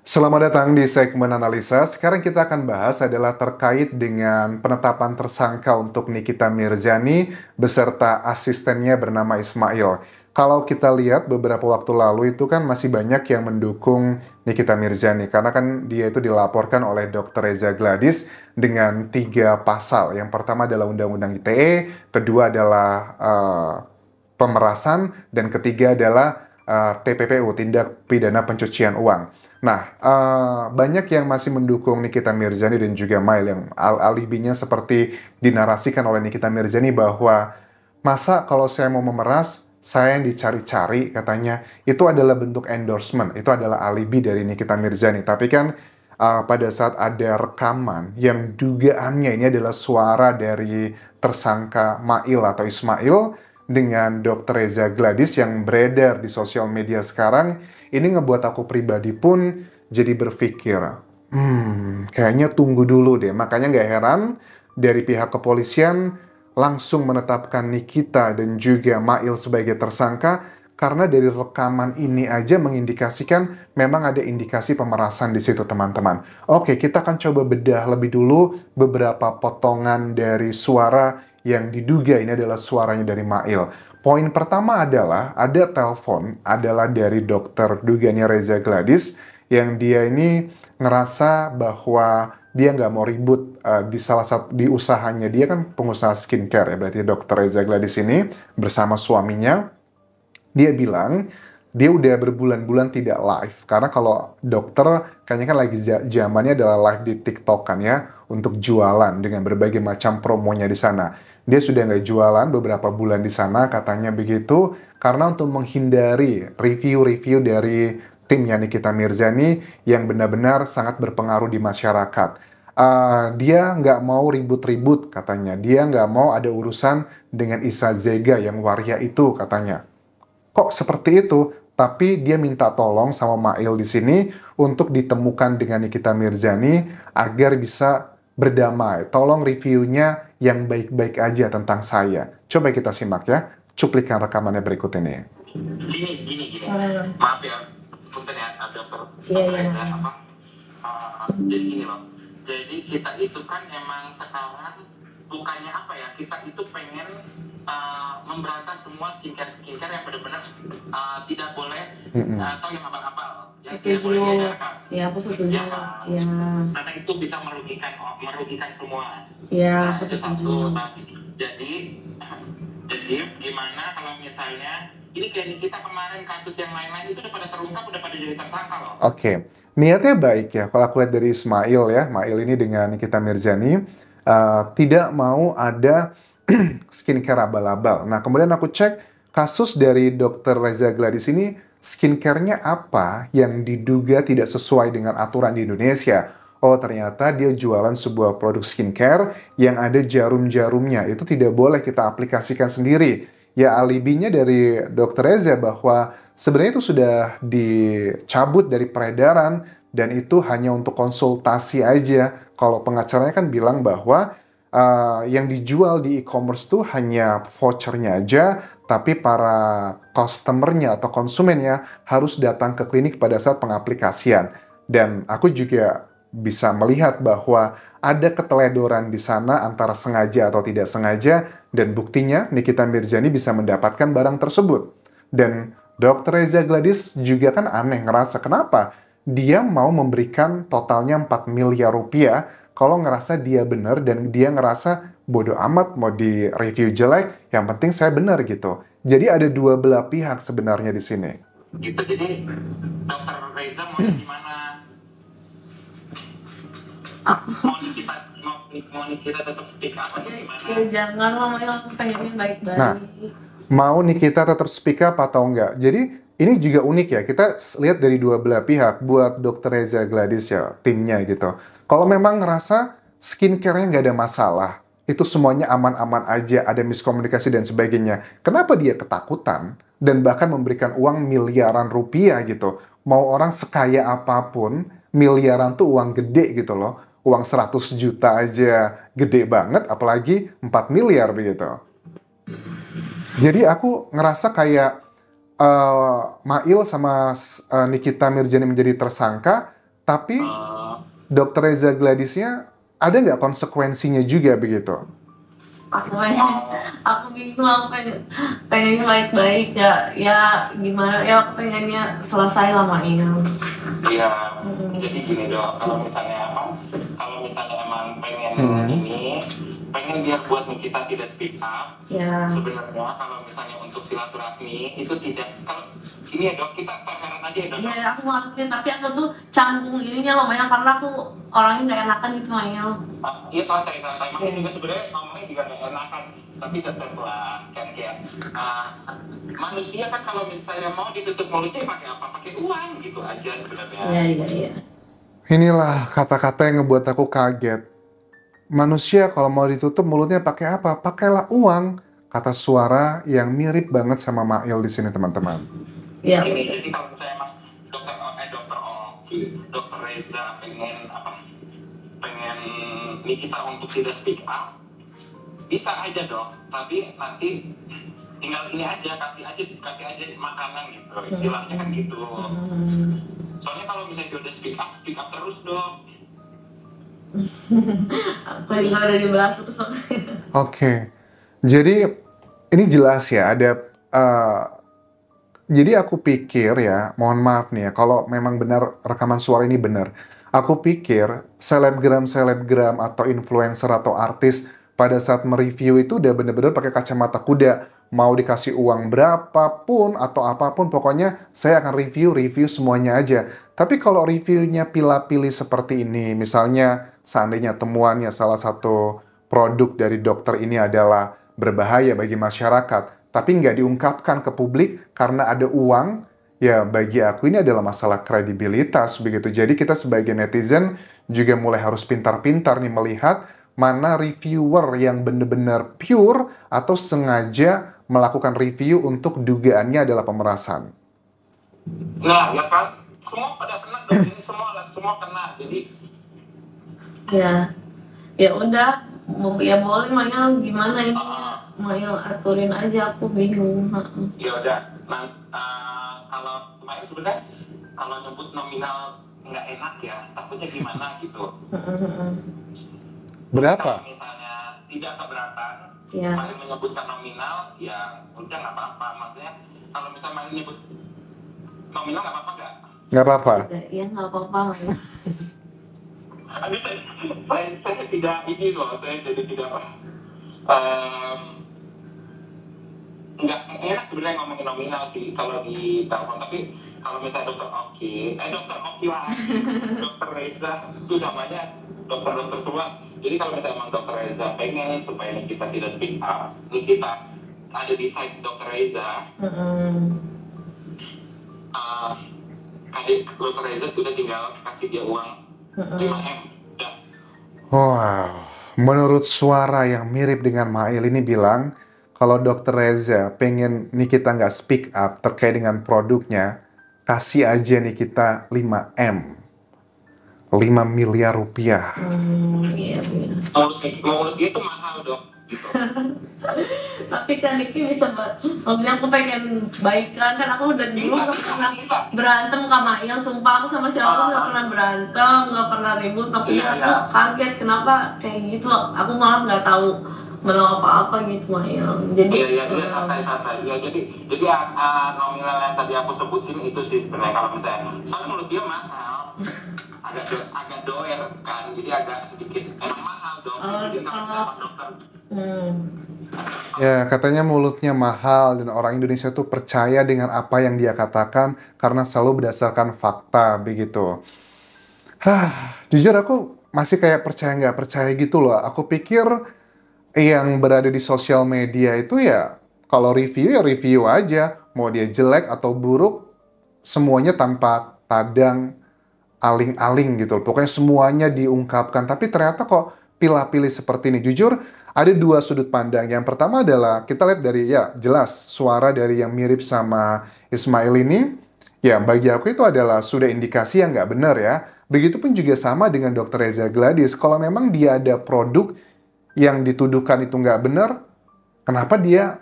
Selamat datang di segmen analisa. Sekarang kita akan bahas adalah terkait dengan penetapan tersangka untuk Nikita Mirzani beserta asistennya bernama Ismail. Kalau kita lihat beberapa waktu lalu itu kan masih banyak yang mendukung Nikita Mirzani karena kan dia itu dilaporkan oleh Dr. Reza Gladys dengan 3 pasal. Yang pertama adalah Undang-Undang ITE, kedua adalah pemerasan, dan ketiga adalah TPPU, Tindak Pidana Pencucian Uang. Nah, banyak yang masih mendukung Nikita Mirzani dan juga Mail yang alibinya seperti dinarasikan oleh Nikita Mirzani bahwa masa kalau saya mau memeras, saya yang dicari-cari katanya. Itu adalah bentuk endorsement, itu adalah alibi dari Nikita Mirzani. Tapi kan pada saat ada rekaman yang dugaannya ini adalah suara dari tersangka Mail atau Ismail dengan Dr. Reza Gladys yang beredar di sosial media sekarang, ini ngebuat aku pribadi pun jadi berpikir, kayaknya tunggu dulu deh. Makanya nggak heran dari pihak kepolisian langsung menetapkan Nikita dan juga Mail sebagai tersangka, karena dari rekaman ini aja mengindikasikan memang ada indikasi pemerasan di situ, teman-teman. Oke, kita akan coba bedah lebih dulu beberapa potongan dari suara yang diduga ini adalah suaranya dari Mail. Poin pertama adalah ada telepon adalah dari dokter duganya Reza Gladys yang dia ini ngerasa bahwa dia nggak mau ribut di salah satu di usahanya. Dia kan pengusaha skincare ya, berarti dokter Reza Gladys ini bersama suaminya. Dia bilang dia udah berbulan-bulan tidak live karena kalau dokter kayaknya kan lagi zamannya adalah live di TikTok kan ya, untuk jualan dengan berbagai macam promonya di sana. Dia sudah nggak jualan beberapa bulan di sana katanya begitu, karena untuk menghindari review-review dari timnya Nikita Mirzani yang benar-benar sangat berpengaruh di masyarakat. Dia nggak mau ribut-ribut katanya. Dia nggak mau ada urusan dengan Isa Zega yang waria itu katanya. Kok seperti itu? Tapi dia minta tolong sama Mail di sini untuk ditemukan dengan Nikita Mirzani agar bisa berdamai. Tolong reviewnya yang baik-baik aja tentang saya. Coba kita simak ya, cuplikan rekamannya berikut ini. Gini. Maaf ya, punten ya, dokter. Jadi gini loh. Jadi kita itu kan emang sekarang bukannya apa ya, kita itu pengen memberantas semua skincare yang benar-benar tidak boleh atau yang abal-abal, yang tidak boleh diajarkan. Ya, aku setuju. Ya kan? Ya. Karena itu bisa merugikan semua. Ya, Nah, itu satu. Nah, jadi gimana kalau misalnya ini kayak kita kemarin kasus yang lain-lain itu udah pada terungkap, udah pada jadi tersangka loh. Oke, niatnya baik ya. Kalau aku lihat dari Ismail ya, Mail ini dengan Nikita Mirzani tidak mau ada skincare abal-abal. Nah, kemudian aku cek kasus dari Dr. Reza Gladys ini, skincare-nya apa yang diduga tidak sesuai dengan aturan di Indonesia. Oh, ternyata dia jualan sebuah produk skincare yang ada jarum-jarumnya. Itu tidak boleh kita aplikasikan sendiri. Ya, alibinya dari Dr. Reza bahwa sebenarnya itu sudah dicabut dari peredaran dan itu hanya untuk konsultasi aja. Kalau pengacaranya kan bilang bahwa yang dijual di e-commerce tuh hanya vouchernya aja, tapi para customernya atau konsumennya harus datang ke klinik pada saat pengaplikasian. Dan aku juga bisa melihat bahwa ada keteledoran di sana antara sengaja atau tidak sengaja, dan buktinya Nikita Mirzani bisa mendapatkan barang tersebut. Dan Dr. Reza Gladys juga kan aneh ngerasa kenapa dia mau memberikan totalnya 4 miliar rupiah kalau ngerasa dia benar dan dia ngerasa bodoh amat mau di review jelek, yang penting saya benar gitu. Jadi ada dua belah pihak sebenarnya di sini. Gitu, jadi Dr. Reza mau gimana? Mau Nikita tetap speak up atau gimana? Ya jangan, Mama, aku pengennya baik-baik. Nah, mau Nikita tetap speak up atau enggak? Jadi ini juga unik ya, kita lihat dari dua belah pihak buat Dr. Reza Gladys ya, timnya gitu. Kalau memang ngerasa skincare-nya nggak ada masalah, itu semuanya aman-aman aja, ada miskomunikasi dan sebagainya, kenapa dia ketakutan dan bahkan memberikan uang miliaran rupiah gitu? Mau orang sekaya apapun, miliaran tuh uang gede gitu loh. Uang 100 juta aja gede banget, apalagi 4 miliar begitu. Jadi aku ngerasa kayak Mail sama Nikita Mirzani menjadi tersangka Tapi Eh, Dokter Reza Gladysnya ada nggak konsekuensinya juga begitu? Aku bingung, aku pengennya baik-baik ya, ya gimana ya, aku pengennya selesai lah Mail. Iya, jadi gini dok, kalau misalnya emang pengen ini, pengen biar buat Nikita tidak speak up, Ya. sebenarnya kalau misalnya untuk silaturahmi itu tidak, kalau ini ya dok, kita pacaran aja ya dok. Iya, aku ngelakuin, tapi aku tuh canggung ininya lumayan karena aku orangnya nggak enakan gitu Mail. Iya santai, makanya juga sebenarnya ngomongnya juga nggak enakan, tapi tetap lah kan kayak manusia kan kalau misalnya mau ditutup mulutnya pakai apa? Pakai uang gitu aja sebenarnya. Iya. Inilah kata-kata yang ngebuat aku kaget. Manusia kalau mau ditutup mulutnya pakai apa? Pakailah uang. Kata suara yang mirip banget sama Mail di sini teman-teman. Iya. Jadi kalau misalnya emang dokter Reza pengen Nikita untuk tidak speak up, bisa aja dok. Tapi nanti tinggal ini aja, kasih aja makanan gitu, istilahnya kan gitu. Soalnya kalau misalnya dia udah speak up terus dok. Aku juga udah dibahas terus. Oke. Jadi ini jelas ya ada jadi aku pikir ya, mohon maaf nih ya, kalau memang benar rekaman suara ini benar. Aku pikir selebgram atau influencer atau artis pada saat mereview itu udah bener-bener pakai kacamata kuda. Mau dikasih uang berapapun atau apapun, pokoknya saya akan review semuanya aja. Tapi kalau reviewnya pilih-pilih seperti ini, misalnya seandainya temuannya salah satu produk dari dokter ini adalah berbahaya bagi masyarakat, tapi nggak diungkapkan ke publik karena ada uang, ya bagi aku ini adalah masalah kredibilitas begitu. Jadi kita sebagai netizen juga mulai harus pintar-pintar nih melihat mana reviewer yang benar-benar pure atau sengaja melakukan review untuk dugaannya adalah pemerasan. Nah ya kan, semua pada kena dok, ini semua kena. Jadi ya udah, ya boleh Mail, gimana ini Mail aturin aja, aku bingung. ya udah. Kalau kemarin sebenarnya kalau nyebut nominal nggak enak ya, takutnya gimana gitu. Berapa? Kalau misalnya tidak keberatan, Ya. Main menyebutkan nominal, ya udah nggak apa-apa. Maksudnya kalau misalnya Main nyebut nominal nggak apa-apa nggak? Nggak apa-apa. Ya nggak apa-apa Mail. Aduh, saya tidak ini loh, saya jadi tidak nggak enak sebenarnya ngomongin nominal sih kalau di telepon. Tapi kalau misalnya dokter Oki lah, dokter Reza, itu namanya dokter semua. Jadi kalau misalnya emang dokter Reza pengen supaya Nikita tidak speak up, Nikita ada di side dokter Reza, dokter Reza udah tinggal kasih dia uang 5M. Udah. Wow, menurut suara yang mirip dengan Mail ini bilang, kalau Dokter Reza pengen Nikita nggak speak up terkait dengan produknya, kasih aja Nikita 5M. 5 miliar rupiah. Iya. Menurut dia itu mahal dok. Gitu. Tapi kan Niki bisa, maksudnya aku pengen baikan, kan aku udah dulu nggak pernah berantem sama Mail, sumpah aku sama siapa nggak pernah berantem, nggak pernah ribut, tapi aku kaget kenapa kayak gitu, aku malah nggak tahu menolong apa-apa gitu Mail. Jadi iya santai ya, jadi nominal yang tadi aku sebutin itu sih sebenarnya kalau misalnya soalnya menurut dia mahal, agak doer kan, jadi agak sedikit emang mahal dong. Jadi kalau dokter ya, katanya mulutnya mahal dan orang Indonesia tuh percaya dengan apa yang dia katakan karena selalu berdasarkan fakta begitu. Jujur aku masih kayak percaya nggak percaya gitu loh. Aku pikir yang berada di sosial media itu ya kalau review ya review aja, mau dia jelek atau buruk semuanya tanpa tadang aling-aling gitu. Pokoknya semuanya diungkapkan, tapi ternyata kok pilih-pilih seperti ini. Jujur ada dua sudut pandang. Yang pertama adalah kita lihat dari ya jelas suara dari yang mirip sama Ismail ini, ya bagi aku itu adalah sudah indikasi yang nggak benar ya. Begitupun juga sama dengan Dr. Reza Gladys. Kalau memang dia ada produk yang dituduhkan itu nggak benar, kenapa dia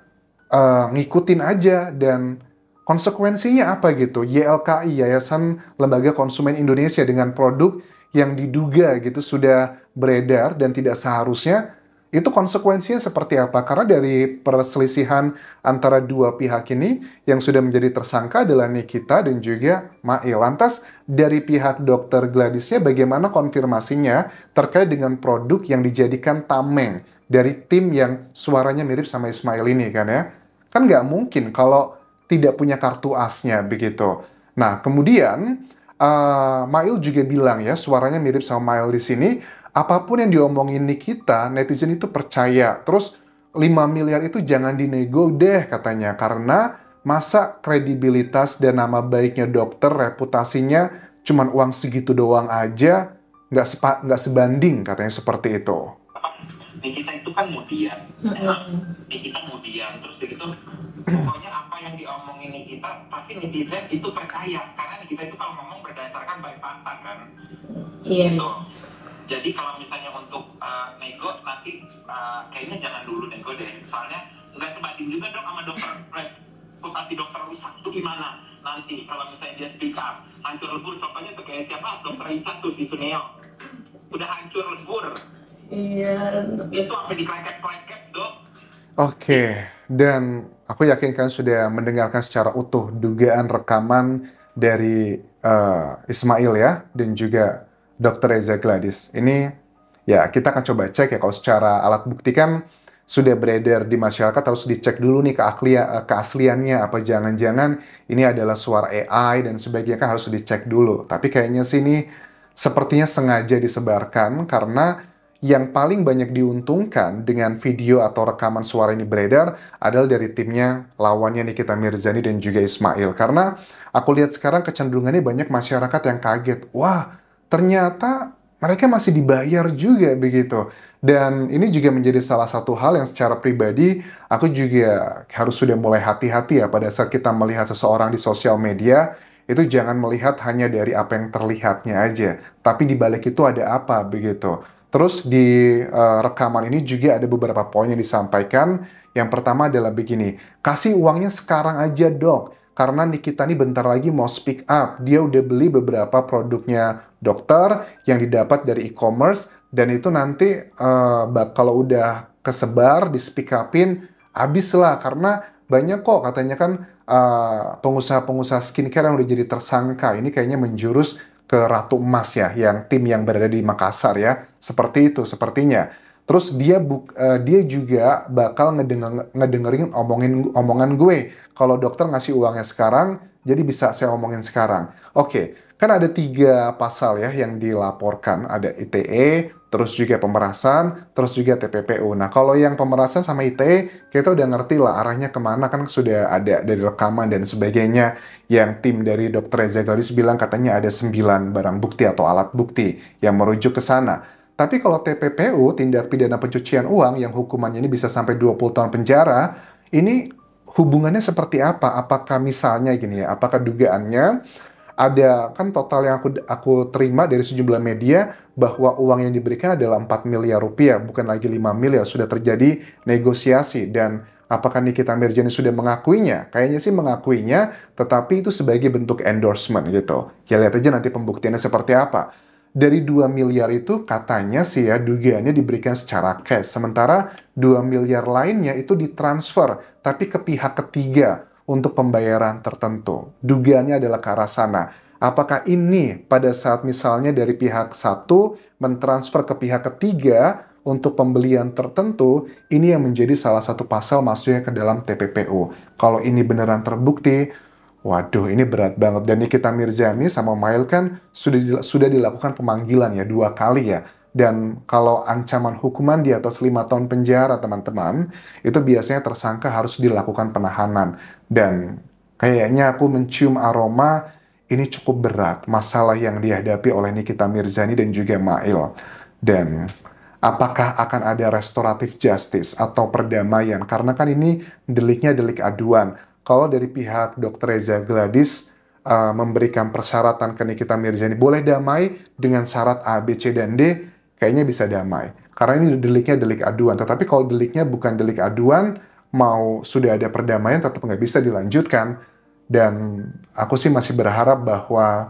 ngikutin aja dan konsekuensinya apa gitu? YLKI, Yayasan Lembaga Konsumen Indonesia, dengan produk yang diduga gitu sudah beredar dan tidak seharusnya, itu konsekuensinya seperti apa? Karena dari perselisihan antara dua pihak ini, yang sudah menjadi tersangka adalah Nikita dan juga Mail. Lantas, dari pihak Dokter Gladysnya bagaimana konfirmasinya terkait dengan produk yang dijadikan tameng dari tim yang suaranya mirip sama Ismail ini kan ya? Kan nggak mungkin kalau tidak punya kartu asnya begitu. Nah, kemudian Mail juga bilang ya, suaranya mirip sama Mail di sini. Apapun yang diomongin Nikita, netizen itu percaya. Terus 5 miliar itu jangan dinego deh katanya. Karena masa kredibilitas dan nama baiknya dokter, reputasinya cuman uang segitu doang aja, nggak sebanding katanya seperti itu. Nikita itu kan mudian. Nikita mudian. Terus begitu, pokoknya apa yang diomongin Nikita, pasti netizen itu percaya. Karena Nikita itu kalau ngomong berdasarkan by fakta kan. Iya. Gitu. Jadi kalau misalnya untuk nego nanti kayaknya jangan dulu nego deh, soalnya nggak sebanding juga dong sama dokter, reputasi dokter rusak itu gimana nanti kalau misalnya dia speak up hancur lebur. Contohnya tuh kayak siapa, dokter Richard tuh si Suneo udah hancur lebur. Iya. Itu sampai dikeleket-keleket dok. Oke, dan aku yakin kalian sudah mendengarkan secara utuh dugaan rekaman dari Ismail ya, dan juga Dr. Reza Gladys. Ini ya kita akan coba cek ya, kalau secara alat bukti kan sudah beredar di masyarakat, harus dicek dulu nih keasliannya, apa jangan-jangan ini adalah suara AI dan sebagainya, kan harus dicek dulu. Tapi kayaknya sih ini sepertinya sengaja disebarkan karena yang paling banyak diuntungkan dengan video atau rekaman suara ini beredar adalah dari timnya lawannya Nikita Mirzani dan juga Ismail. Karena aku lihat sekarang kecenderungannya banyak masyarakat yang kaget. Wah, ternyata mereka masih dibayar juga begitu. Dan ini juga menjadi salah satu hal yang secara pribadi aku juga harus sudah mulai hati-hati ya pada saat kita melihat seseorang di sosial media. Itu jangan melihat hanya dari apa yang terlihatnya aja, tapi di balik itu ada apa begitu. Terus di rekaman ini juga ada beberapa poin yang disampaikan. Yang pertama adalah begini, kasih uangnya sekarang aja dok, karena Nikita ini bentar lagi mau speak up. Dia udah beli beberapa produknya dokter yang didapat dari e-commerce, dan itu nanti kalau udah kesebar, di speak upin, habis lah. Karena banyak kok katanya kan pengusaha-pengusaha skincare yang udah jadi tersangka. Ini kayaknya menjurus ke Ratu Emas ya, yang tim yang berada di Makassar ya. Seperti itu sepertinya. Terus dia juga bakal ngedengerin omongan gue. Kalau dokter ngasih uangnya sekarang, jadi bisa saya omongin sekarang. Oke, kan ada 3 pasal ya yang dilaporkan. Ada ITE, terus juga pemerasan, terus juga TPPU. Nah, kalau yang pemerasan sama ITE, kita udah ngerti lah arahnya kemana, kan sudah ada dari rekaman dan sebagainya. Yang tim dari Dr. Reza Gladys bilang katanya ada 9 barang bukti atau alat bukti yang merujuk ke sana. Tapi kalau TPPU, tindak pidana pencucian uang, yang hukumannya ini bisa sampai 20 tahun penjara, ini hubungannya seperti apa? Apakah misalnya gini ya, apakah dugaannya ada, kan total yang aku terima dari sejumlah media bahwa uang yang diberikan adalah 4 miliar rupiah, bukan lagi 5 miliar, sudah terjadi negosiasi. Dan apakah Nikita Mirzani sudah mengakuinya? Kayaknya sih mengakuinya, tetapi itu sebagai bentuk endorsement gitu. Ya lihat aja nanti pembuktiannya seperti apa. Dari 2 miliar itu katanya sih ya dugaannya diberikan secara cash. Sementara 2 miliar lainnya itu ditransfer, tapi ke pihak ketiga untuk pembayaran tertentu. Dugaannya adalah ke arah sana. Apakah ini pada saat misalnya dari pihak satu mentransfer ke pihak ketiga untuk pembelian tertentu, ini yang menjadi salah satu pasal masuknya ke dalam TPPU. Kalau ini beneran terbukti, waduh, ini berat banget. Dan Nikita Mirzani sama Mail kan sudah dilakukan pemanggilan ya 2 kali ya. Dan kalau ancaman hukuman di atas 5 tahun penjara, teman-teman, itu biasanya tersangka harus dilakukan penahanan. Dan kayaknya aku mencium aroma ini cukup berat, masalah yang dihadapi oleh Nikita Mirzani dan juga Mail. Dan apakah akan ada restoratif justice atau perdamaian? Karena kan ini deliknya delik aduan. Kalau dari pihak Dr. Reza Gladys memberikan persyaratan ke Nikita Mirzani, boleh damai dengan syarat A, B, C, dan D, kayaknya bisa damai. Karena ini deliknya delik aduan. Tetapi kalau deliknya bukan delik aduan, mau sudah ada perdamaian, tetap nggak bisa dilanjutkan. Dan aku sih masih berharap bahwa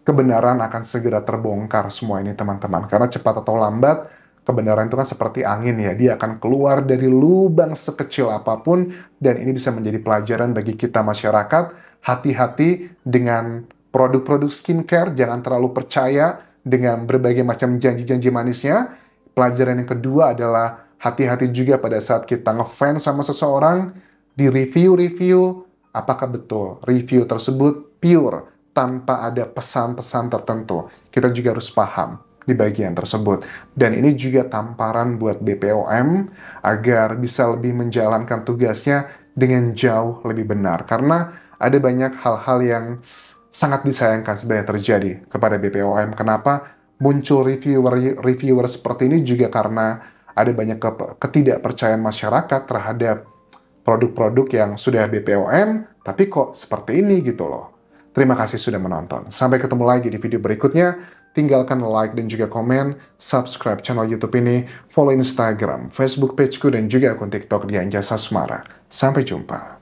kebenaran akan segera terbongkar semua ini teman-teman. Karena cepat atau lambat, kebenaran itu kan seperti angin ya. Dia akan keluar dari lubang sekecil apapun, dan ini bisa menjadi pelajaran bagi kita masyarakat. Hati-hati dengan produk-produk skincare, jangan terlalu percaya dengan berbagai macam janji-janji manisnya. Pelajaran yang kedua adalah hati-hati juga pada saat kita ngefans sama seseorang, di review-review, apakah betul review tersebut pure, tanpa ada pesan-pesan tertentu. Kita juga harus paham di bagian tersebut. Dan ini juga tamparan buat BPOM agar bisa lebih menjalankan tugasnya dengan jauh lebih benar. Karena ada banyak hal-hal yang sangat disayangkan sebenarnya terjadi kepada BPOM. Kenapa muncul reviewer seperti ini? Juga karena ada banyak ketidakpercayaan masyarakat terhadap produk-produk yang sudah BPOM, tapi kok seperti ini gitu loh. Terima kasih sudah menonton. Sampai ketemu lagi di video berikutnya. Tinggalkan like dan juga komen, subscribe channel YouTube ini, follow Instagram, Facebook pageku, dan juga akun TikTok di Anjasa Asmara. Sampai jumpa.